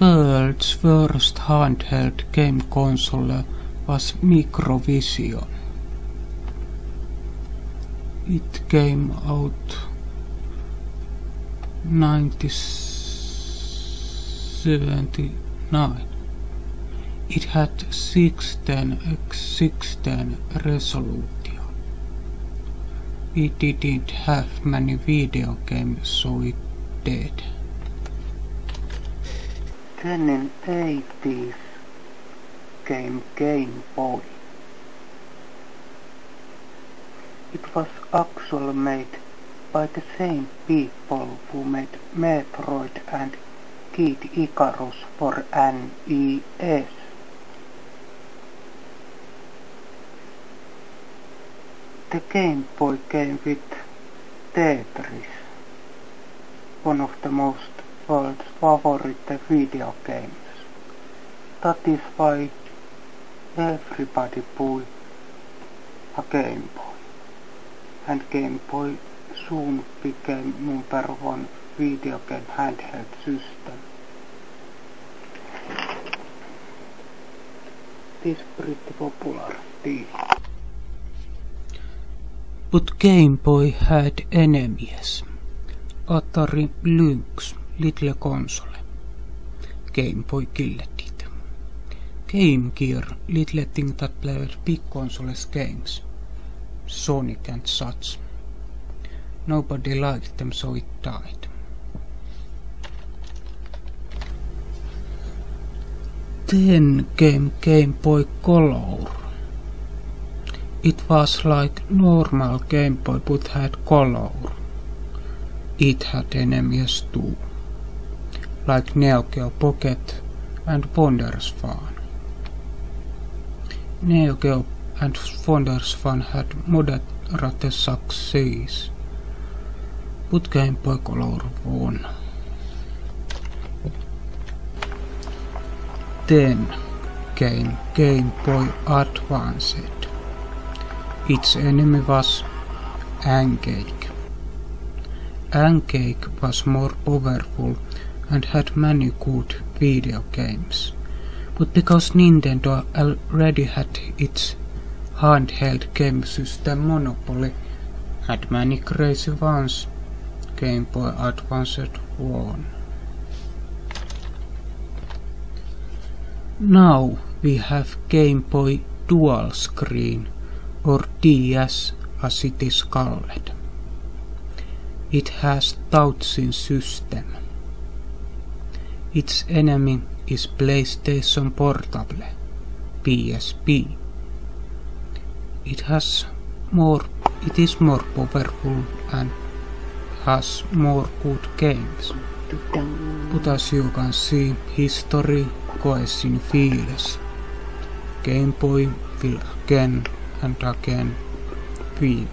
world's first handheld game console was Microvision. It came out 1979. It had 16:16 resolution. It didn't have many video games, so it did. Then in 80s came Game Boy. It was actually made by the same people who made Metroid and Kid Icarus for NES. The Game Boy came with Tetris, one of the most world's favorite video games. That is why everybody bought a Game Boy, and Game Boy soon became #1 video game handheld system. It is pretty popular still. But Game Boy had enemies. Atari Lynx, little console. Game Boy killed it. Game Gear, little thing that played big consoles games. Sonic and such. Nobody liked them, so it died. Then came Game Boy Color. It was like normal Game Boy but had color. It had enemies too, like Neo Geo Pocket and Wonders Fan. Neo Geo and Wonders Fan had moderate success, but Game Boy Color won. Then came Game Boy Advanced. Its enemy was N-Gage. N-Gage was more powerful and had many good video games. But because Nintendo already had its handheld game system monopoly, had many crazy ones, Game Boy Advanced won. Now we have Game Boy Dual Screen, or DS as it is called. It has touchscreen system. Its enemy is PlayStation Portable, PSP. It is more powerful and has more good games. But as you can see, history goes in fields. Game Boy will again and again win.